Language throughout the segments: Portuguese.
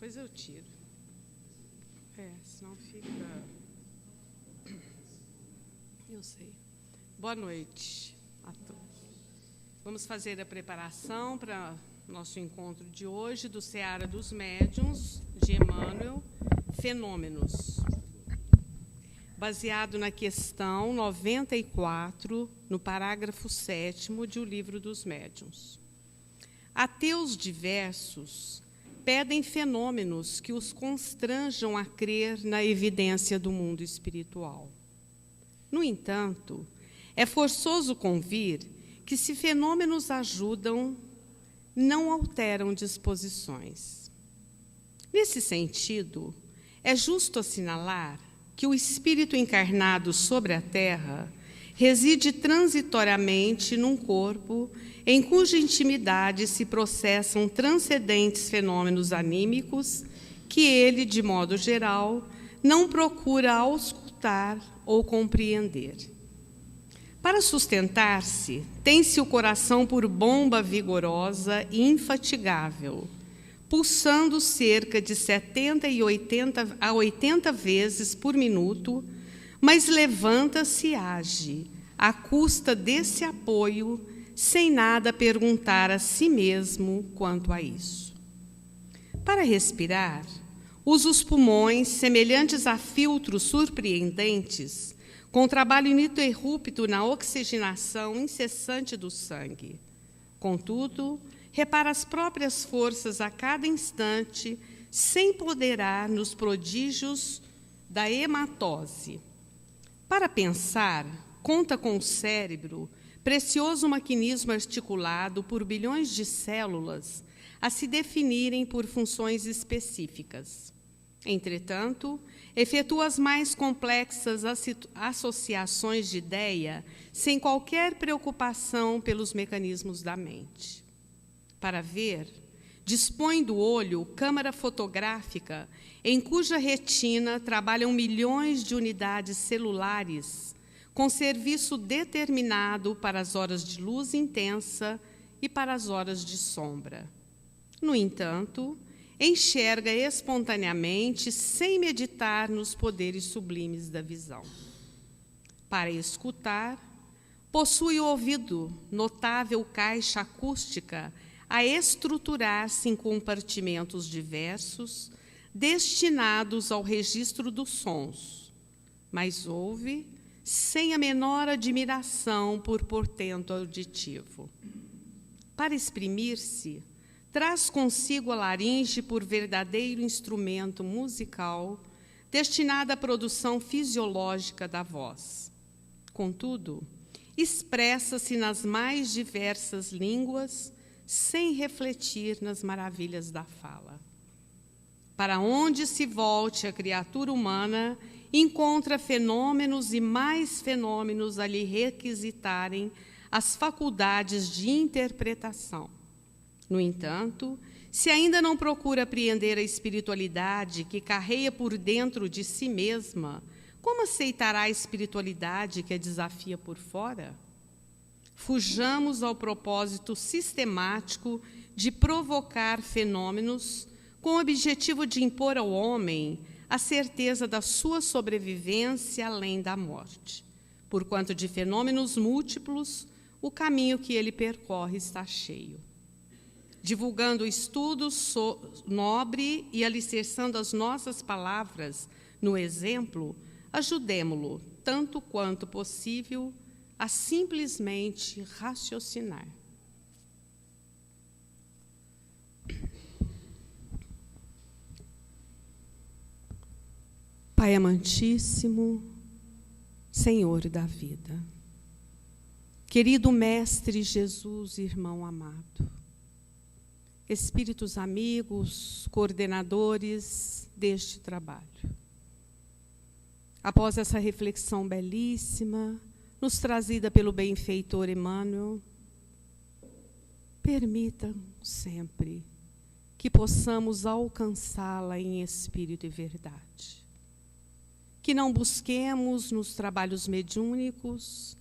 depois eu tiro. Senão fica... Eu sei. Boa noite a todos. Vamos fazer a preparação para o nosso encontro de hoje do Seara dos Médiuns, de Emmanuel, Fenômenos. Baseado na questão 94, no parágrafo 7º de O Livro dos Médiuns. Ateus diversos pedem fenômenos que os constranjam a crer na evidência do mundo espiritual. No entanto, é forçoso convir que, se fenômenos ajudam, não alteram disposições. Nesse sentido, é justo assinalar que o espírito encarnado sobre a Terra reside transitoriamente num corpo em cuja intimidade se processam transcendentes fenômenos anímicos que ele, de modo geral, não procura auscultar ou compreender. Para sustentar-se, tem-se o coração por bomba vigorosa e infatigável, pulsando cerca de 70 a 80 vezes por minuto, mas levanta-se e age, à custa desse apoio, sem nada perguntar a si mesmo quanto a isso. Para respirar, usa os pulmões, semelhantes a filtros surpreendentes, com trabalho ininterrupto na oxigenação incessante do sangue. Contudo, repara as próprias forças a cada instante, sem ponderar nos prodígios da hematose. Para pensar, conta com o cérebro, precioso maquinismo articulado por bilhões de células, a se definirem por funções específicas. Entretanto, efetua as mais complexas associações de ideia sem qualquer preocupação pelos mecanismos da mente. Para ver, dispõe do olho câmara fotográfica em cuja retina trabalham milhões de unidades celulares com serviço determinado para as horas de luz intensa e para as horas de sombra. No entanto, enxerga espontaneamente, sem meditar nos poderes sublimes da visão. Para escutar, possui o ouvido, notável caixa acústica, a estruturar-se em compartimentos diversos, destinados ao registro dos sons, mas ouve sem a menor admiração por portento auditivo. Para exprimir-se, traz consigo a laringe por verdadeiro instrumento musical, destinado à produção fisiológica da voz. Contudo, expressa-se nas mais diversas línguas, sem refletir nas maravilhas da fala. Para onde se volte a criatura humana, encontra fenômenos e mais fenômenos a lhe requisitarem as faculdades de interpretação. No entanto, se ainda não procura apreender a espiritualidade que carreia por dentro de si mesma, como aceitará a espiritualidade que a desafia por fora? Fujamos ao propósito sistemático de provocar fenômenos com o objetivo de impor ao homem a certeza da sua sobrevivência além da morte. Porquanto de fenômenos múltiplos, o caminho que ele percorre está cheio. Divulgando o estudo nobre e alicerçando as nossas palavras no exemplo, ajudemo-lo, tanto quanto possível, a simplesmente raciocinar. Pai amantíssimo, Senhor da vida, querido Mestre Jesus, irmão amado, espíritos amigos, coordenadores deste trabalho. Após essa reflexão belíssima, nos trazida pelo benfeitor Emmanuel, permitam sempre que possamos alcançá-la em espírito e verdade. Que não busquemos nos trabalhos mediúnicos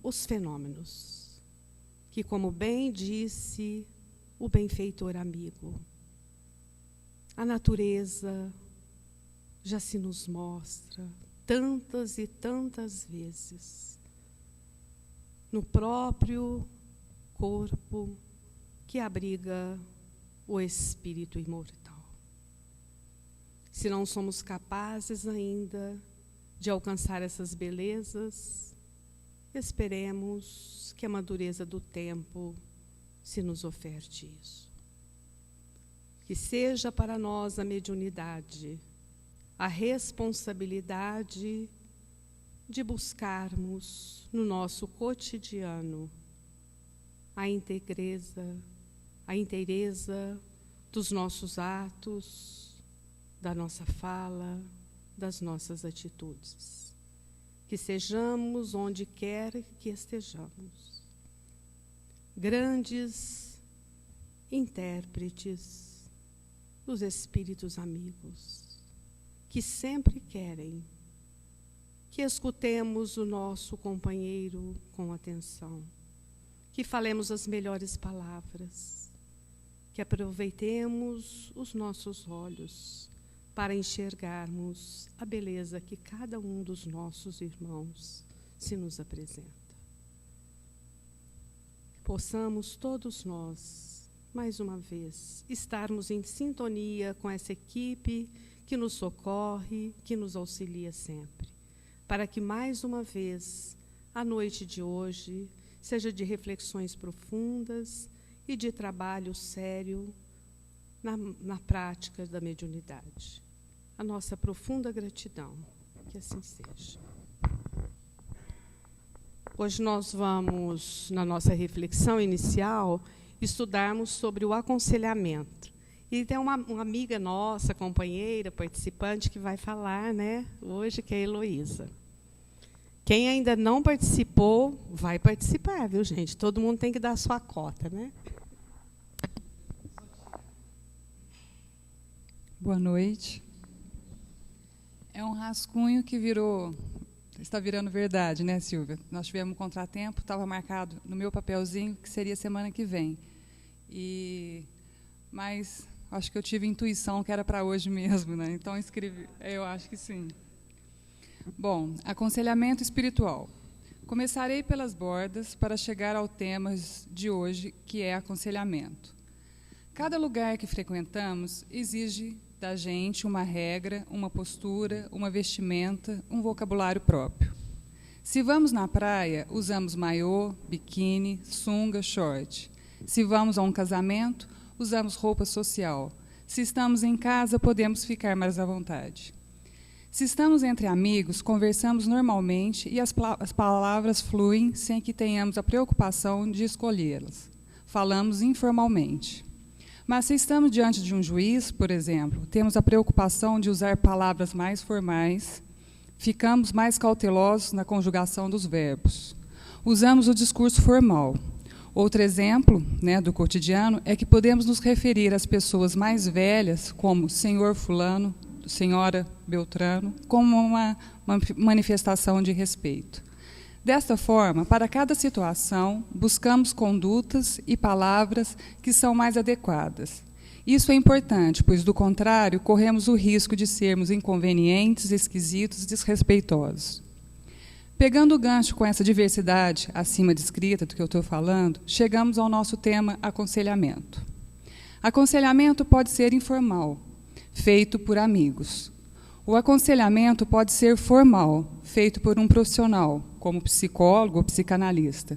os fenômenos, que, como bem disse o benfeitor amigo, A natureza já se nos mostra tantas e tantas vezes no próprio corpo que abriga o espírito imortal. Se não somos capazes ainda de alcançar essas belezas, esperemos que a madureza do tempo se nos oferte isso. Que seja para nós a mediunidade, a responsabilidade de buscarmos no nosso cotidiano a inteireza dos nossos atos, da nossa fala, das nossas atitudes. Que sejamos onde quer que estejamos grandes intérpretes dos espíritos amigos, que sempre querem que escutemos o nosso companheiro com atenção, que falemos as melhores palavras, que aproveitemos os nossos olhos para enxergarmos a beleza que cada um dos nossos irmãos se nos apresenta. Possamos todos nós, mais uma vez, estarmos em sintonia com essa equipe que nos socorre, que nos auxilia sempre, para que, mais uma vez, a noite de hoje seja de reflexões profundas e de trabalho sério na prática da mediunidade. A nossa profunda gratidão, que assim seja. Hoje nós vamos, na nossa reflexão inicial, estudarmos sobre o aconselhamento. E tem uma amiga nossa, companheira, participante, que vai falar, né, hoje, que é a Heloísa. Quem ainda não participou, vai participar, viu, gente? Todo mundo tem que dar a sua cota, né? Boa noite. É um rascunho que está virando verdade, né, Silvia? Nós tivemos um contratempo, estava marcado no meu papelzinho que seria semana que vem. Mas acho que eu tive intuição que era para hoje mesmo, né? Então escrevi, eu acho que sim. Bom, aconselhamento espiritual. Começarei pelas bordas para chegar ao tema de hoje, que é aconselhamento. Cada lugar que frequentamos exige da gente uma regra, uma postura, uma vestimenta, um vocabulário próprio. Se vamos na praia, usamos maiô, biquíni, sunga, short. Se vamos a um casamento, usamos roupa social. Se estamos em casa, podemos ficar mais à vontade. Se estamos entre amigos, conversamos normalmente e as palavras fluem sem que tenhamos a preocupação de escolhê-las. Falamos informalmente. Mas se estamos diante de um juiz, por exemplo, temos a preocupação de usar palavras mais formais, ficamos mais cautelosos na conjugação dos verbos. Usamos o discurso formal. Outro exemplo, né, do cotidiano é que podemos nos referir às pessoas mais velhas como senhor fulano, senhora Beltrano, como uma manifestação de respeito. Desta forma, para cada situação, buscamos condutas e palavras que são mais adequadas. Isso é importante, pois, do contrário, corremos o risco de sermos inconvenientes, esquisitos, desrespeitosos. Pegando o gancho com essa diversidade acima descrita do que eu estou falando, chegamos ao nosso tema aconselhamento. Aconselhamento pode ser informal, feito por amigos. O aconselhamento pode ser formal, feito por um profissional, como psicólogo ou psicanalista.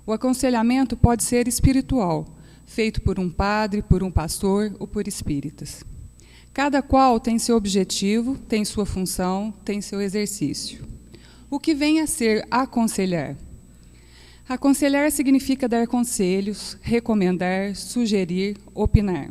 O aconselhamento pode ser espiritual, feito por um padre, por um pastor ou por espíritas. Cada qual tem seu objetivo, tem sua função, tem seu exercício. O que vem a ser aconselhar? Aconselhar significa dar conselhos, recomendar, sugerir, opinar.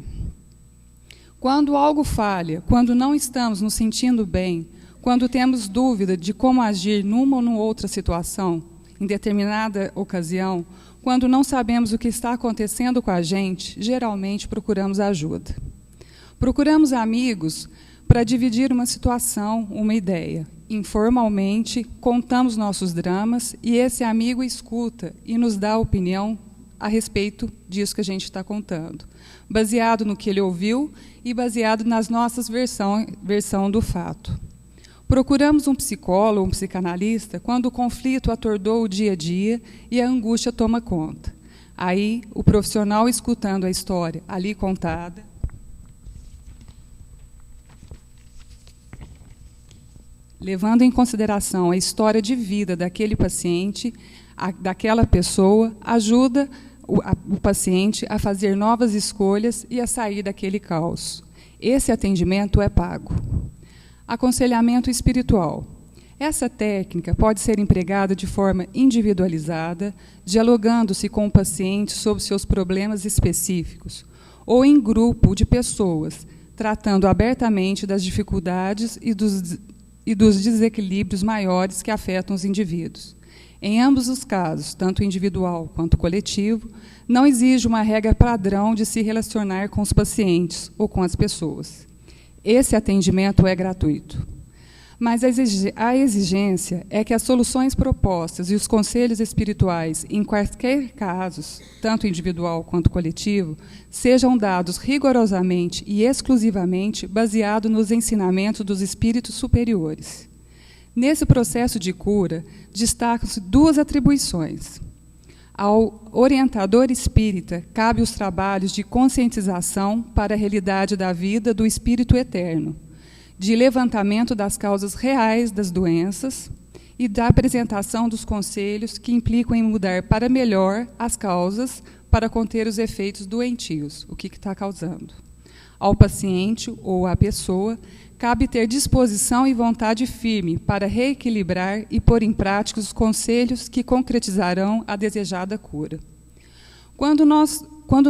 Quando algo falha, quando não estamos nos sentindo bem, quando temos dúvida de como agir numa ou outra situação, em determinada ocasião, quando não sabemos o que está acontecendo com a gente, geralmente procuramos ajuda. Procuramos amigos para dividir uma situação, uma ideia. Informalmente, contamos nossos dramas e esse amigo escuta e nos dá a opinião a respeito disso que a gente está contando, baseado no que ele ouviu e baseado nas nossas versão do fato. Procuramos um psicólogo, um psicanalista, quando o conflito atordou o dia a dia e a angústia toma conta. Aí, o profissional, escutando a história ali contada, levando em consideração a história de vida daquele paciente, daquela pessoa, ajuda o paciente a fazer novas escolhas e a sair daquele caos. Esse atendimento é pago. Aconselhamento espiritual. Essa técnica pode ser empregada de forma individualizada, dialogando-se com o paciente sobre seus problemas específicos, ou em grupo de pessoas, tratando abertamente das dificuldades e dos desequilíbrios maiores que afetam os indivíduos. Em ambos os casos, tanto individual quanto coletivo, não exige uma regra padrão de se relacionar com os pacientes ou com as pessoas. Esse atendimento é gratuito. Mas a exigência é que as soluções propostas e os conselhos espirituais, em quaisquer casos, tanto individual quanto coletivo, sejam dados rigorosamente e exclusivamente baseados nos ensinamentos dos espíritos superiores. Nesse processo de cura, destacam-se duas atribuições. Ao orientador espírita, cabe os trabalhos de conscientização para a realidade da vida do espírito eterno, de levantamento das causas reais das doenças e da apresentação dos conselhos que implicam em mudar para melhor as causas para conter os efeitos doentios, o que está causando. Ao paciente ou à pessoa, cabe ter disposição e vontade firme para reequilibrar e pôr em prática os conselhos que concretizarão a desejada cura. Quando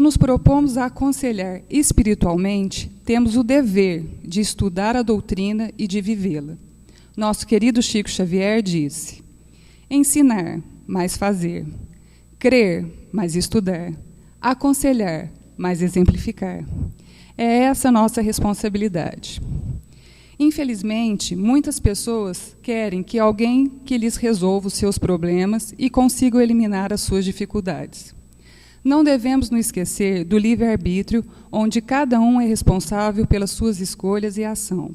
nos propomos a aconselhar espiritualmente, temos o dever de estudar a doutrina e de vivê-la. Nosso querido Chico Xavier disse: ensinar, mais fazer; crer, mais estudar; aconselhar, mais exemplificar. É essa a nossa responsabilidade. Infelizmente, muitas pessoas querem que alguém que lhes resolva os seus problemas e consiga eliminar as suas dificuldades. Não devemos nos esquecer do livre-arbítrio, onde cada um é responsável pelas suas escolhas e ação.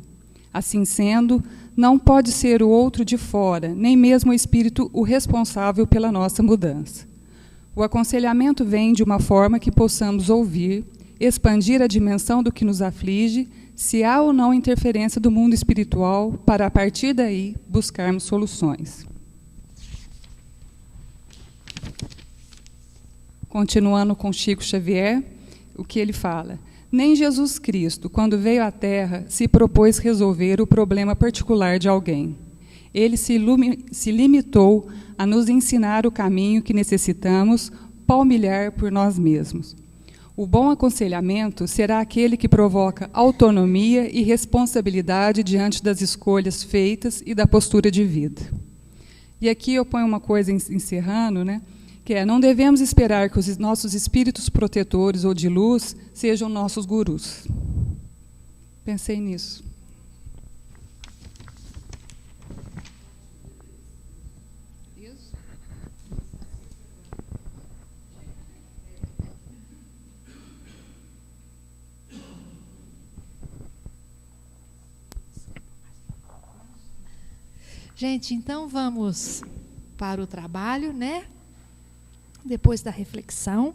Assim sendo, não pode ser o outro de fora, nem mesmo o espírito o responsável pela nossa mudança. O aconselhamento vem de uma forma que possamos ouvir, expandir a dimensão do que nos aflige, se há ou não interferência do mundo espiritual, para, a partir daí, buscarmos soluções. Continuando com Chico Xavier, o que ele fala: nem Jesus Cristo, quando veio à Terra, se propôs resolver o problema particular de alguém. Ele se limitou a nos ensinar o caminho que necessitamos palmilhar por nós mesmos. O bom aconselhamento será aquele que provoca autonomia e responsabilidade diante das escolhas feitas e da postura de vida. E aqui eu ponho uma coisa encerrando, né? Que é: não devemos esperar que os nossos espíritos protetores ou de luz sejam nossos gurus. Pensei nisso. Gente, então vamos para o trabalho, né? Depois da reflexão.